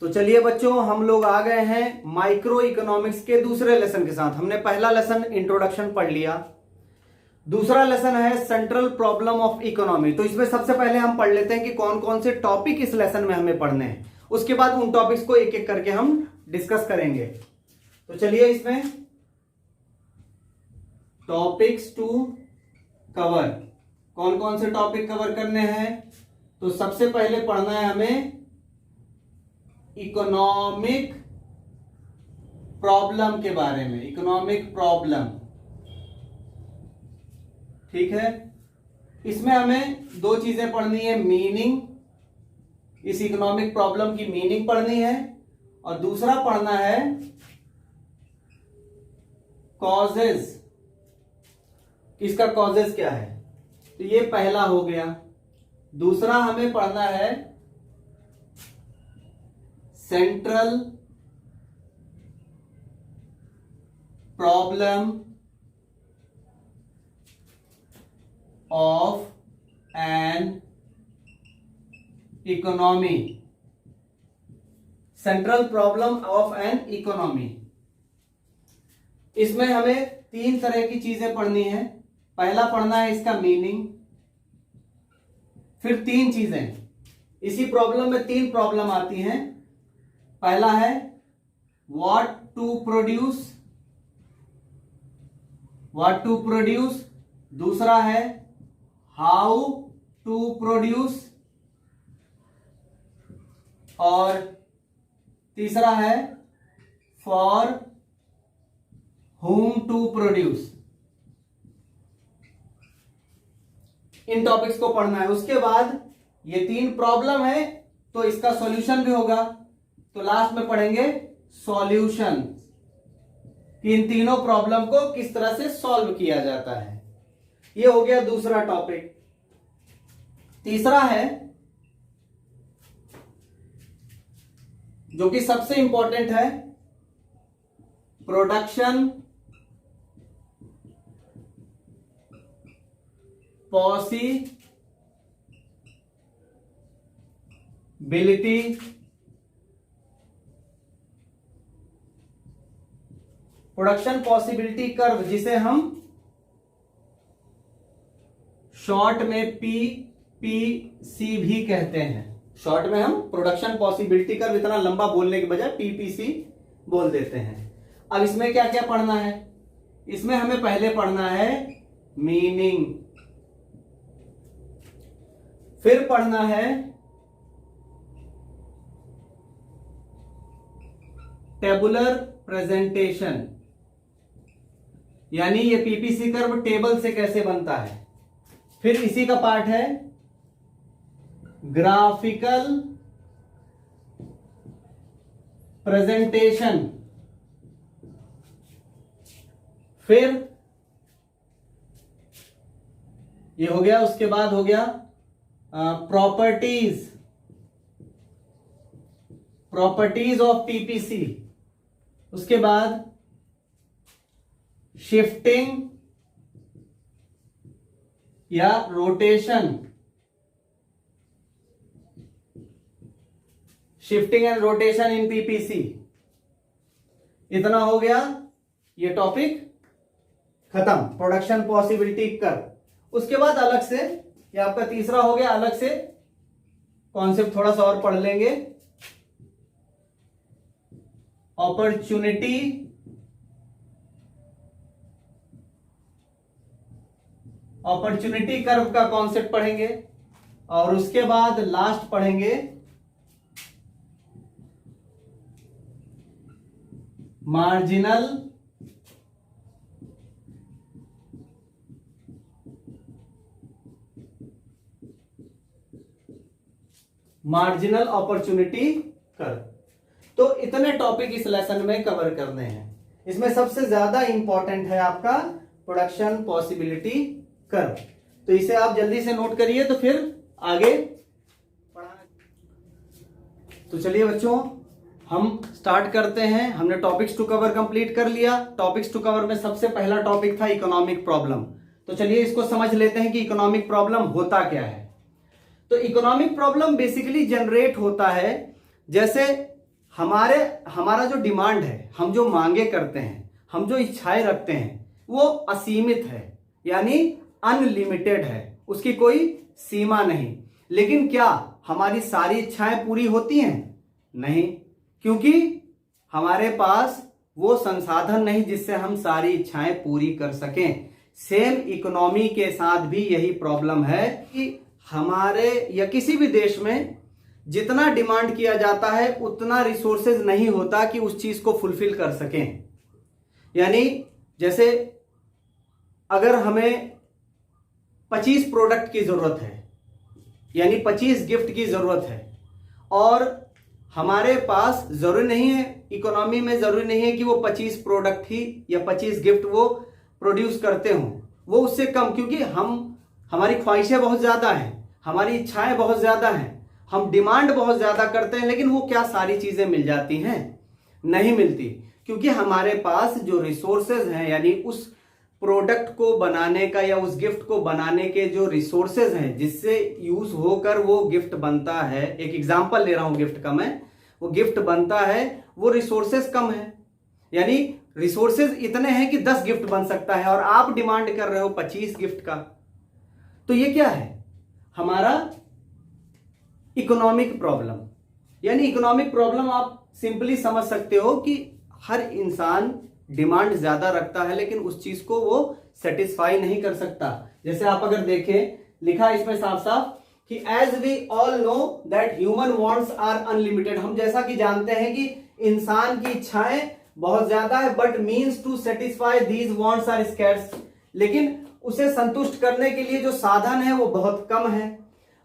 तो चलिए बच्चों, हम लोग आ गए हैं माइक्रो इकोनॉमिक्स के दूसरे लेसन के साथ। हमने पहला लेसन इंट्रोडक्शन पढ़ लिया, दूसरा लेसन है सेंट्रल प्रॉब्लम ऑफ इकोनॉमी। तो इसमें सबसे पहले हम पढ़ लेते हैं कि कौन कौन से टॉपिक इस लेसन में हमें पढ़ने हैं, उसके बाद उन टॉपिक्स को एक एक करके हम डिस्कस करेंगे। तो चलिए इसमें टॉपिक्स टू कवर, कौन कौन से टॉपिक कवर करने हैं। तो सबसे पहले पढ़ना है हमें इकोनॉमिक प्रॉब्लम के बारे में। इकोनॉमिक प्रॉब्लम, ठीक है। इसमें हमें दो चीजें पढ़नी है, मीनिंग, इस इकोनॉमिक प्रॉब्लम की मीनिंग पढ़नी है, और दूसरा पढ़ना है कॉजेज, इसका कॉजेज क्या है। तो ये पहला हो गया। दूसरा हमें पढ़ना है central problem of an economy. Central problem of an economy, इसमें हमें तीन तरह की चीजें पढ़नी है। पहला पढ़ना है इसका मीनिंग, फिर तीन चीजें, इसी प्रॉब्लम में तीन प्रॉब्लम आती हैं। पहला है what to produce, what to produce. दूसरा है हाउ टू प्रोड्यूस, और तीसरा है फॉर whom टू प्रोड्यूस। इन टॉपिक्स को पढ़ना है। उसके बाद ये तीन प्रॉब्लम है तो इसका सॉल्यूशन भी होगा, तो लास्ट में पढ़ेंगे सॉल्यूशन, कि इन तीनों प्रॉब्लम को किस तरह से सॉल्व किया जाता है। ये हो गया दूसरा टॉपिक। तीसरा है जो कि सबसे इंपॉर्टेंट है, production possibility production possibility curve, जिसे हम शॉर्ट में पीपीसी भी कहते हैं। शॉर्ट में हम प्रोडक्शन पॉसिबिलिटी कर्व, इतना लंबा बोलने के बजाय पीपीसी बोल देते हैं। अब इसमें क्या क्या पढ़ना है। इसमें हमें पहले पढ़ना है मीनिंग, फिर पढ़ना है टेबुलर प्रेजेंटेशन, यानी ये पीपीसी कर्व टेबल से कैसे बनता है। फिर इसी का पार्ट है ग्राफिकल प्रेजेंटेशन। फिर ये हो गया, उसके बाद हो गया प्रॉपर्टीज ऑफ पीपीसी। उसके बाद शिफ्टिंग या rotation, shifting and rotation in PPC. इतना हो गया, ये टॉपिक खत्म, प्रोडक्शन पॉसिबिलिटी कर्व। उसके बाद अलग से, ये आपका तीसरा हो गया, अलग से कॉन्सेप्ट थोड़ा सा और पढ़ लेंगे। अपॉर्चुनिटी कर्व का कॉन्सेप्ट पढ़ेंगे, और उसके बाद लास्ट पढ़ेंगे मार्जिनल अपॉर्चुनिटी कर्व। तो इतने टॉपिक इस लेसन में कवर करने हैं। इसमें सबसे ज्यादा इंपॉर्टेंट है आपका प्रोडक्शन पॉसिबिलिटी कर्व। तो इसे आप जल्दी से नोट करिए, तो फिर आगे पढ़ाना। तो चलिए बच्चों, हम स्टार्ट करते हैं। हमने टॉपिक्स टू कवर कंप्लीट कर लिया। टॉपिक्स टू कवर में सबसे पहला टॉपिक था इकोनॉमिक प्रॉब्लम। तो चलिए इसको समझ लेते हैं कि इकोनॉमिक प्रॉब्लम होता क्या है। तो इकोनॉमिक प्रॉब्लम बेसिकली जनरेट होता है, जैसे हमारा जो डिमांड है, हम जो मांगे करते हैं, हम जो इच्छाएं रखते हैं, वो असीमित है, यानी अनलिमिटेड है, उसकी कोई सीमा नहीं। लेकिन क्या हमारी सारी इच्छाएं पूरी होती हैं? नहीं, क्योंकि हमारे पास वो संसाधन नहीं जिससे हम सारी इच्छाएं पूरी कर सकें। सेम इकोनॉमी के साथ भी यही प्रॉब्लम है कि हमारे या किसी भी देश में जितना डिमांड किया जाता है उतना रिसोर्सेज नहीं होता कि उस चीज को फुलफिल कर सकें। यानी जैसे अगर हमें 25 प्रोडक्ट की जरूरत है, यानी 25 गिफ्ट की जरूरत है, और हमारे पास जरूरी नहीं है, इकोनॉमी में जरूरी नहीं है कि वो 25 प्रोडक्ट ही या 25 गिफ्ट वो प्रोड्यूस करते हों, वो उससे कम, क्योंकि हमारी ख्वाहिशें बहुत ज्यादा हैं, हमारी इच्छाएं बहुत ज्यादा हैं, हम डिमांड बहुत ज्यादा करते हैं, लेकिन वो क्या सारी चीजें मिल जाती हैं? नहीं मिलती, क्योंकि हमारे पास जो रिसोर्सेज हैं, यानी उस प्रोडक्ट को बनाने का या उस गिफ्ट को बनाने के जो रिसोर्सेज हैं जिससे यूज होकर वो गिफ्ट बनता है, एक एग्जांपल ले रहा हूं गिफ्ट का मैं, वो गिफ्ट बनता है, वो रिसोर्सेज कम है। यानी रिसोर्सेज इतने हैं कि 10 गिफ्ट बन सकता है और आप डिमांड कर रहे हो 25 गिफ्ट का। तो ये क्या है? हमारा इकोनॉमिक प्रॉब्लम। यानी इकोनॉमिक प्रॉब्लम आप सिंपली समझ सकते हो कि हर इंसान डिमांड ज्यादा रखता है लेकिन उस चीज को वो सेटिस्फाई नहीं कर सकता। जैसे आप अगर देखें, लिखा इसमें साफ साफ कि as we all know that human wants are unlimited. हम जैसा कि जानते हैं कि इंसान की इच्छाएं बहुत ज्यादा है, but means to satisfy these wants are scarce. लेकिन उसे संतुष्ट करने के लिए जो साधन है वो बहुत कम है।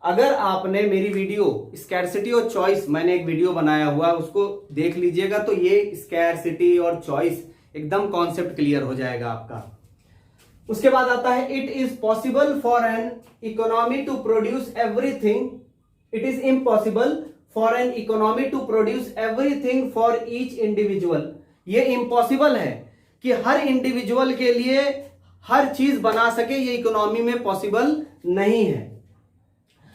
अगर आपने मेरी वीडियो स्कैरसिटी और चॉइस, मैंने एक वीडियो बनाया हुआ, उसको देख लीजिएगा तो ये स्कैरसिटी और चॉइस एकदम कॉन्सेप्ट क्लियर हो जाएगा आपका। उसके बाद आता है it is possible for an economy to produce everything, it is impossible for an economy to produce everything for each individual. ये इम्पॉसिबल है कि हर इंडिविजुअल के लिए हर चीज बना सके, ये इकोनॉमी में पॉसिबल नहीं है।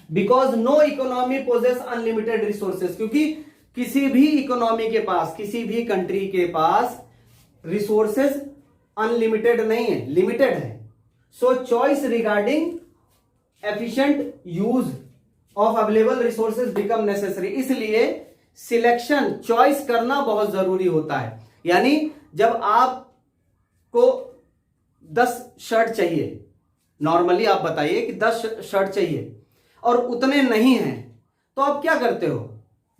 Because no economy possesses unlimited resources, क्योंकि किसी भी इकोनॉमी के पास, किसी भी कंट्री के पास रिसोर्सेज अनलिमिटेड नहीं है, लिमिटेड है। सो choice regarding efficient use of available resources become necessary. इसलिए सिलेक्शन, चॉइस करना बहुत जरूरी होता है। यानी जब आपको 10 शर्ट चाहिए, नॉर्मली आप बताइए कि 10 शर्ट चाहिए और उतने नहीं हैं, तो आप क्या करते हो?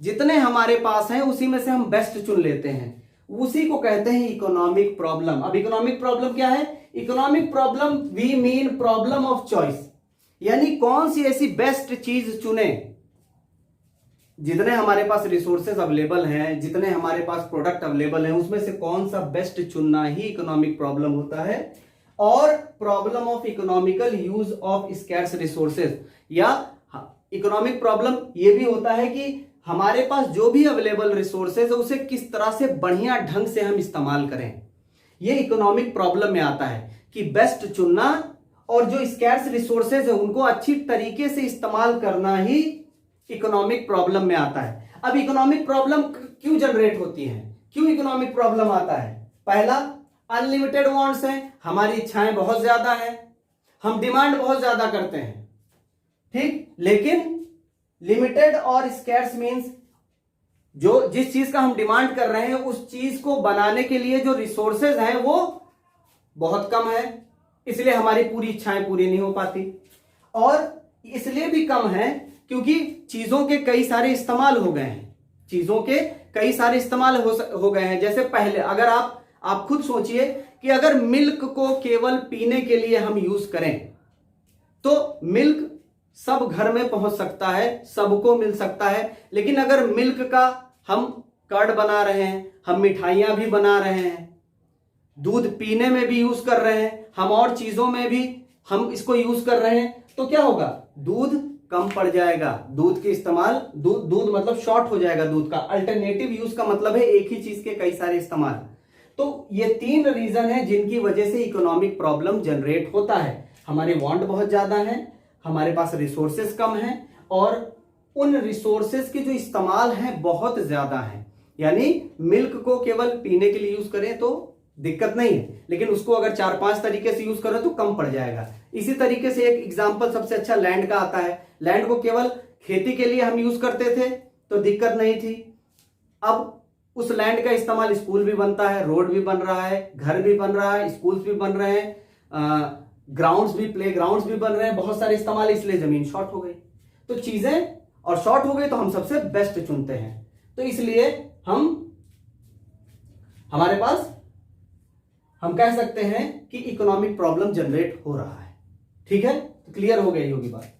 जितने हमारे पास हैं उसी में से हम बेस्ट चुन लेते हैं। उसी को कहते हैं इकोनॉमिक प्रॉब्लम। अब इकोनॉमिक प्रॉब्लम क्या है? Economic problem we mean problem of choice, यानी कौन सी ऐसी बेस्ट चीज चुने। जितने हमारे पास रिसोर्सेज अवेलेबल हैं, जितने हमारे पास प्रोडक्ट अवेलेबल हैं, उसमें से कौन सा बेस्ट चुनना ही इकोनॉमिक प्रॉब्लम होता है। और problem of economical use of scarce resources, या इकोनॉमिक प्रॉब्लम ये भी होता है कि हमारे पास जो भी अवेलेबल रिसोर्सेज है उसे किस तरह से बढ़िया ढंग से हम इस्तेमाल करें। ये इकोनॉमिक प्रॉब्लम में आता है कि बेस्ट चुनना और जो स्कैर्स रिसोर्सेज है उनको अच्छी तरीके से इस्तेमाल करना ही इकोनॉमिक प्रॉब्लम में आता है। अब इकोनॉमिक प्रॉब्लम क्यों जनरेट होती है, क्यों इकोनॉमिक प्रॉब्लम आता है? पहला, अनलिमिटेड वांट्स हैं, हमारी इच्छाएं बहुत ज्यादा हैं, हम डिमांड बहुत ज्यादा करते हैं, ठीक। लेकिन लिमिटेड और स्कैर्स मींस जो जिस चीज का हम डिमांड कर रहे हैं उस चीज को बनाने के लिए जो रिसोर्सेज हैं वो बहुत कम है, इसलिए हमारी पूरी इच्छाएं पूरी नहीं हो पाती। और इसलिए भी कम है क्योंकि चीजों के कई सारे इस्तेमाल हो गए हैं, चीजों के कई सारे इस्तेमाल हो गए हैं। जैसे पहले अगर आप खुद सोचिए कि अगर मिल्क को केवल पीने के लिए हम यूज करें तो मिल्क सब घर में पहुंच सकता है, सबको मिल सकता है। लेकिन अगर मिल्क का हम कर्ड बना रहे हैं, हम मिठाइयां भी बना रहे हैं, दूध पीने में भी यूज कर रहे हैं, हम और चीजों में भी हम इसको यूज कर रहे हैं, तो क्या होगा? दूध कम पड़ जाएगा, दूध के इस्तेमाल, दूध मतलब शॉर्ट हो जाएगा दूध का। अल्टरनेटिव यूज का मतलब है एक ही चीज के कई सारे इस्तेमाल। तो ये 3 रीजन है जिनकी वजह से इकोनॉमिक प्रॉब्लम जनरेट होता है। हमारे वांट बहुत ज्यादा है, हमारे पास रिसोर्सेज कम हैं और उन रिसोर्सेज के जो इस्तेमाल हैं बहुत ज्यादा हैं। यानी मिल्क को केवल पीने के लिए यूज करें तो दिक्कत नहीं है, लेकिन उसको अगर 4-5 तरीके से यूज करें तो कम पड़ जाएगा। इसी तरीके से एक एग्जांपल सबसे अच्छा लैंड का आता है। लैंड को केवल खेती के लिए हम यूज करते थे तो दिक्कत नहीं थी। अब उस लैंड का इस्तेमाल स्कूल भी बनता है, रोड भी बन रहा है, घर भी बन रहा है, स्कूल्स भी बन रहे हैं, ग्राउंड्स भी, प्ले ग्राउंड्स भी बन रहे हैं, बहुत सारे इस्तेमाल, इसलिए जमीन शॉर्ट हो गई। तो चीजें और शॉर्ट हो गई तो हम सबसे बेस्ट चुनते हैं। तो इसलिए हमारे पास हम कह सकते हैं कि इकोनॉमिक प्रॉब्लम जनरेट हो रहा है। ठीक है, तो क्लियर हो गई होगी बात।